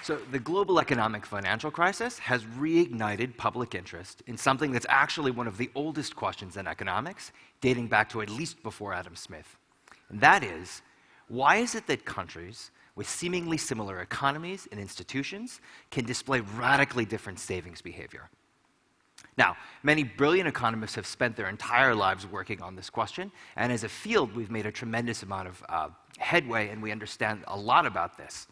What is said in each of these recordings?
So the global economic financial crisis has reignited public interest in something that's actually one of the oldest questions in economics, dating back to at least before Adam Smith. And that is, why is it that countries with seemingly similar economies and institutions can display radically different savings behavior? Now, many brilliant economists have spent their entire lives working on this question, and as a field, we've made a tremendous amount of headway, and we understand a lot about this.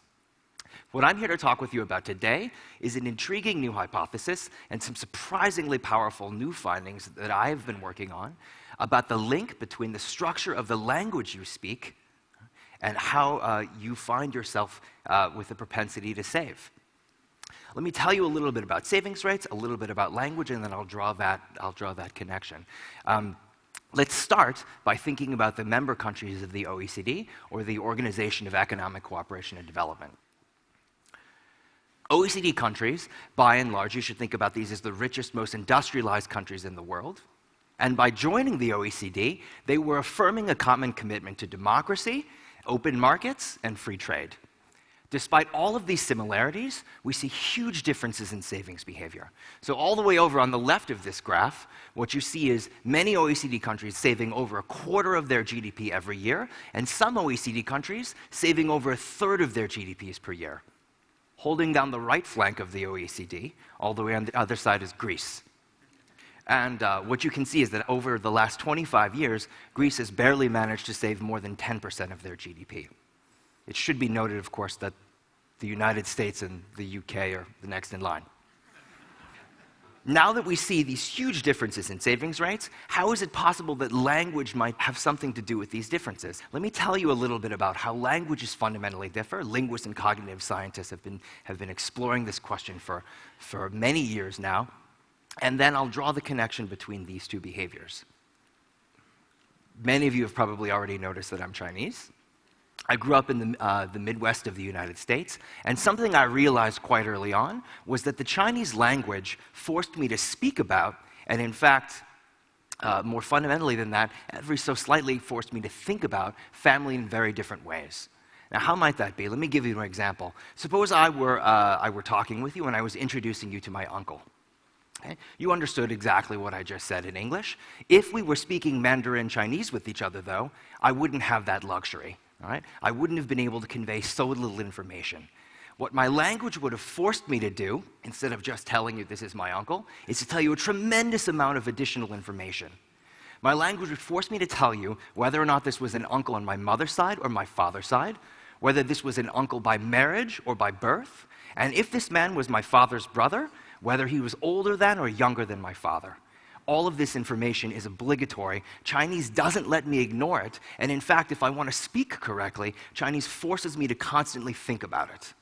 What I'm here to talk with you about today is an intriguing new hypothesis and some surprisingly powerful new findings that I have been working on about the link between the structure of the language you speak and how you find yourself with a propensity to save. Let me tell you a little bit about savings rates, a little bit about language, and then I'll draw that connection. Let's start by thinking about the member countries of the OECD, or the Organization of Economic Cooperation and Development. OECD countries, by and large, you should think about these as the richest, most industrialized countries in the world. And by joining the OECD, they were affirming a common commitment to democracy, open markets, and free trade. Despite all of these similarities, we see huge differences in savings behavior. So all the way over on the left of this graph, what you see is many OECD countries saving over a quarter of their GDP every year, and some OECD countries saving over a third of their GDPs per year. Holding down the right flank of the OECD, all the way on the other side is Greece. And what you can see is that over the last 25 years, Greece has barely managed to save more than 10% of their GDP. It should be noted, of course, that the United States and the UK are the next in line. Now that we see these huge differences in savings rates, how is it possible that language might have something to do with these differences? Let me tell you a little bit about how languages fundamentally differ. Linguists and cognitive scientists have been exploring this question for many years now, and then I'll draw the connection between these two behaviors. Many of you have probably already noticed that I'm Chinese. I grew up in the Midwest of the United States, and something I realized quite early on was that the Chinese language forced me to speak about, and in fact, more fundamentally than that, every so slightly forced me to think about family in very different ways. Now, how might that be? Let me give you an example. Suppose I were talking with you and I was introducing you to my uncle. Okay? You understood exactly what I just said in English. If we were speaking Mandarin Chinese with each other, though, I wouldn't have that luxury. All right? I wouldn't have been able to convey so little information. What my language would have forced me to do, instead of just telling you this is my uncle, is to tell you a tremendous amount of additional information. My language would force me to tell you whether or not this was an uncle on my mother's side or my father's side, whether this was an uncle by marriage or by birth, and if this man was my father's brother, whether he was older than or younger than my father. All of this information is obligatory. Chinese doesn't let me ignore it, and in fact, if I want to speak correctly, Chinese forces me to constantly think about it.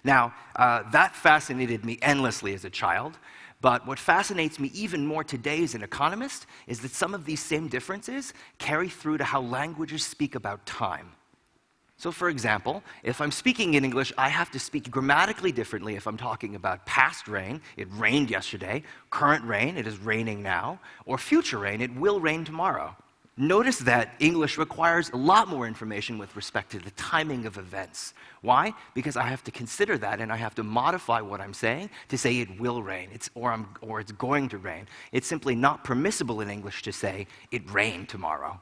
Now, that fascinated me endlessly as a child, but what fascinates me even more today as an economist is that some of these same differences carry through to how languages speak about time. So for example, if I'm speaking in English, I have to speak grammatically differently if I'm talking about past rain, it rained yesterday, current rain, it is raining now, or future rain, it will rain tomorrow. Notice that English requires a lot more information with respect to the timing of events. Why? Because I have to consider that and I have to modify what I'm saying to say it will rain, or it's going to rain. It's simply not permissible in English to say it rained tomorrow.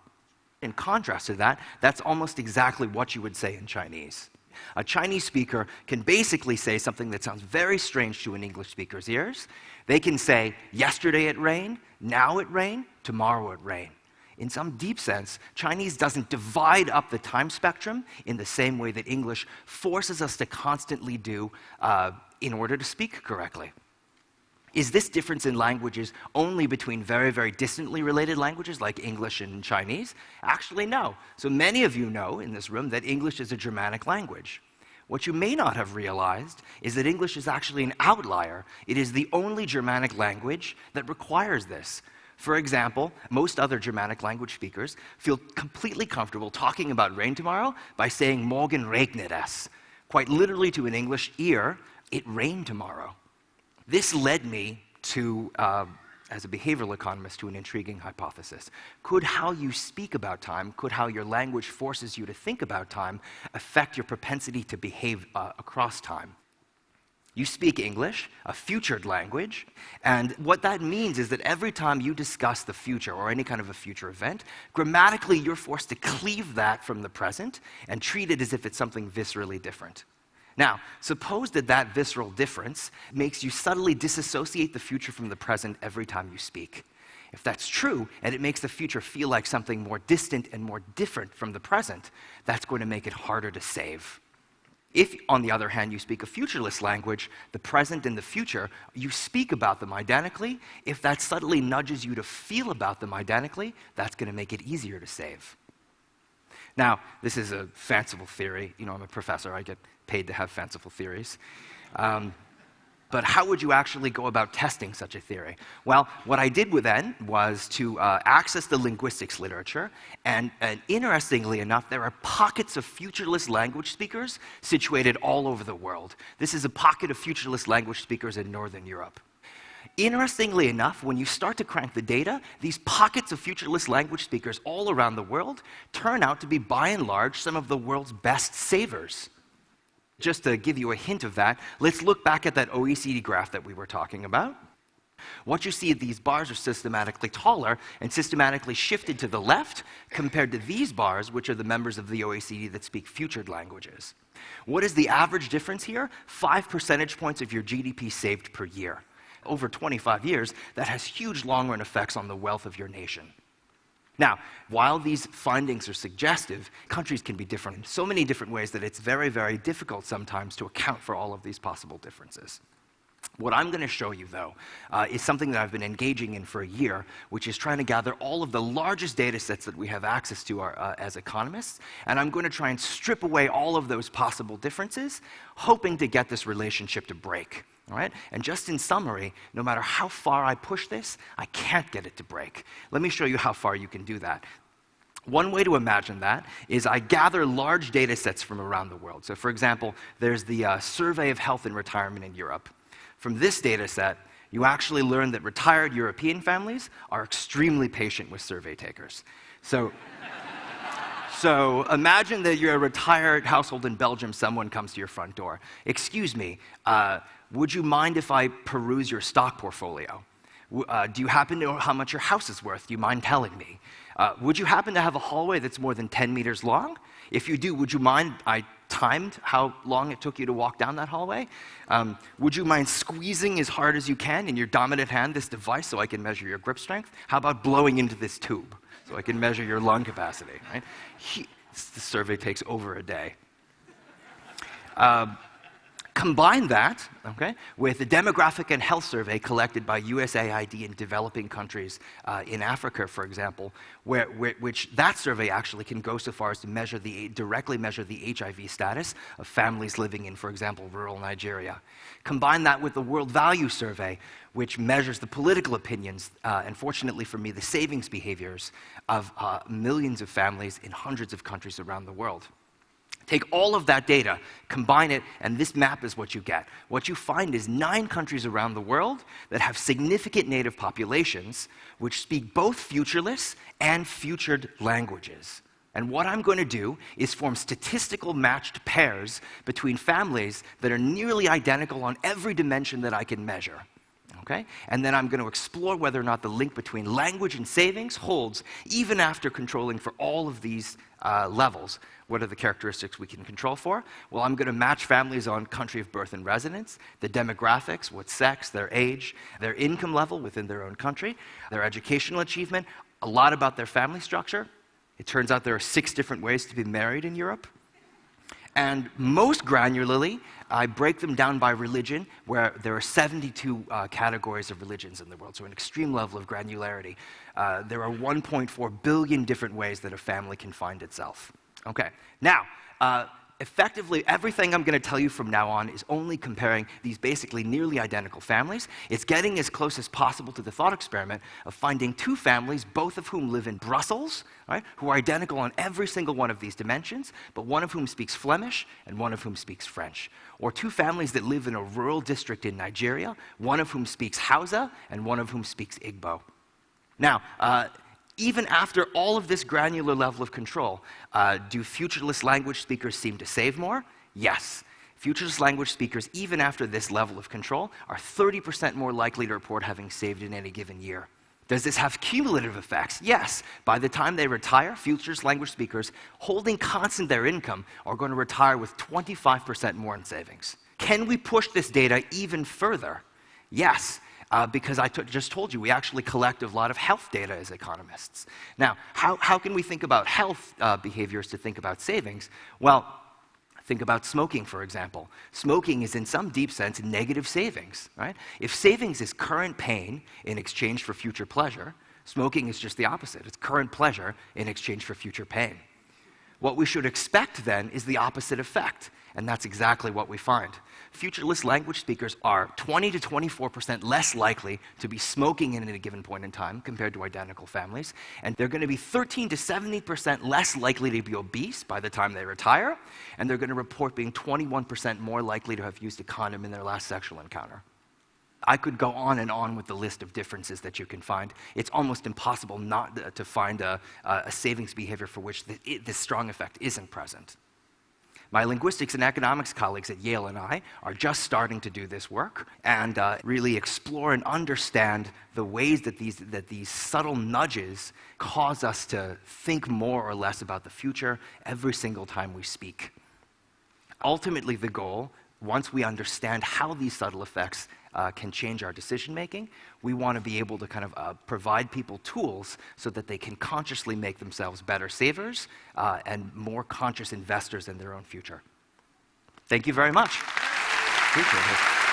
In contrast to that, that's almost exactly what you would say in Chinese. A Chinese speaker can basically say something that sounds very strange to an English speaker's ears. They can say, yesterday it rained, now it rained, tomorrow it rained. In some deep sense, Chinese doesn't divide up the time spectrum in the same way that English forces us to constantly do in order to speak correctly. Is this difference in languages only between very, very distantly related languages like English and Chinese? Actually, no. So many of you know in this room that English is a Germanic language. What you may not have realized is that English is actually an outlier. It is the only Germanic language that requires this. For example, most other Germanic language speakers feel completely comfortable talking about rain tomorrow by saying morgen regnet es. Quite literally to an English ear, it rained tomorrow. This led me to as a behavioral economist, to an intriguing hypothesis. Could how you speak about time, could how your language forces you to think about time, affect your propensity to behave across time? You speak English, a futured language, and what that means is that every time you discuss the future or any kind of a future event, grammatically you're forced to cleave that from the present and treat it as if it's something viscerally different. Now, suppose that that visceral difference makes you subtly disassociate the future from the present every time you speak. If that's true, and it makes the future feel like something more distant and more different from the present, that's going to make it harder to save. If, on the other hand, you speak a futureless language, the present and the future, you speak about them identically. If that subtly nudges you to feel about them identically, that's going to make it easier to save. Now, this is a fanciful theory. You know, I'm a professor. I get paid to have fanciful theories. But how would you actually go about testing such a theory? Well, what I did then was to access the linguistics literature, and interestingly enough, there are pockets of futureless language speakers situated all over the world. This is a pocket of futureless language speakers in Northern Europe. Interestingly enough, when you start to crank the data, these pockets of futureless language speakers all around the world turn out to be, by and large, some of the world's best savers. Just to give you a hint of that, let's look back at that OECD graph that we were talking about. What you see, these bars are systematically taller and systematically shifted to the left compared to these bars, which are the members of the OECD that speak futured languages. What is the average difference here? 5 percentage points of your GDP saved per year. Over 25 years, that has huge long-run effects on the wealth of your nation. Now, while these findings are suggestive, countries can be different in so many different ways that it's very, very difficult sometimes to account for all of these possible differences. What I'm going to show you, though, is something that I've been engaging in for a year, which is trying to gather all of the largest data sets that we have access to as economists, and I'm going to try and strip away all of those possible differences, hoping to get this relationship to break. All right? And just in summary, no matter how far I push this, I can't get it to break. Let me show you how far you can do that. One way to imagine that is I gather large data sets from around the world. So for example, there's the Survey of Health and Retirement in Europe. From this data set, you actually learn that retired European families are extremely patient with survey takers. So imagine that you're a retired household in Belgium, someone comes to your front door. Excuse me, would you mind if I peruse your stock portfolio? Do you happen to know how much your house is worth? Do you mind telling me? Would you happen to have a hallway that's more than 10 meters long? If you do, would you mind I timed how long it took you to walk down that hallway? Would you mind squeezing as hard as you can in your dominant hand this device so I can measure your grip strength? How about blowing into this tube so I can measure your lung capacity? Right? The survey takes over a day. Combine that, okay, with the demographic and health survey collected by USAID in developing countries in Africa, for example, which that survey actually can go so far as to directly measure the HIV status of families living in, for example, rural Nigeria. Combine that with the World Value Survey, which measures the political opinions, and fortunately for me, the savings behaviors of millions of families in hundreds of countries around the world. Take all of that data, combine it, and this map is what you get. What you find is 9 countries around the world that have significant native populations which speak both futureless and futured languages. And what I'm going to do is form statistical matched pairs between families that are nearly identical on every dimension that I can measure. Okay? And then I'm going to explore whether or not the link between language and savings holds even after controlling for all of these levels. What are the characteristics we can control for? Well, I'm going to match families on country of birth and residence, the demographics, what sex, their age, their income level within their own country, their educational achievement, a lot about their family structure. It turns out there are 6 different ways to be married in Europe. And most granularly, I break them down by religion, where there are 72 categories of religions in the world, so an extreme level of granularity. There are 1.4 billion different ways that a family can find itself. Okay, now, Effectively, everything I'm going to tell you from now on is only comparing these basically nearly identical families. It's getting as close as possible to the thought experiment of finding two families, both of whom live in Brussels, right, who are identical on every single one of these dimensions, but one of whom speaks Flemish and one of whom speaks French. Or two families that live in a rural district in Nigeria, one of whom speaks Hausa and one of whom speaks Igbo. Now, even after all of this granular level of control, do futureless language speakers seem to save more? Yes. Futureless language speakers, even after this level of control, are 30% more likely to report having saved in any given year. Does this have cumulative effects? Yes. By the time they retire, futureless language speakers, holding constant their income, are going to retire with 25% more in savings. Can we push this data even further? Yes. Because I just told you, we actually collect a lot of health data as economists. Now, how can we think about health behaviors to think about savings? Well, think about smoking, for example. Smoking is, in some deep sense, negative savings, right? If savings is current pain in exchange for future pleasure, smoking is just the opposite. It's current pleasure in exchange for future pain. What we should expect, then, is the opposite effect, and that's exactly what we find. Futureless language speakers are 20 to 24% less likely to be smoking at a given point in time compared to identical families, and they're going to be 13 to 70% less likely to be obese by the time they retire, and they're going to report being 21% more likely to have used a condom in their last sexual encounter. I could go on and on with the list of differences that you can find. It's almost impossible not to find a savings behavior for which this strong effect isn't present. My linguistics and economics colleagues at Yale and I are just starting to do this work and really explore and understand the ways that these subtle nudges cause us to think more or less about the future every single time we speak. Ultimately, the goal, once we understand how these subtle effects can change our decision-making, we want to be able to kind of provide people tools so that they can consciously make themselves better savers and more conscious investors in their own future. Thank you very much. Appreciate it.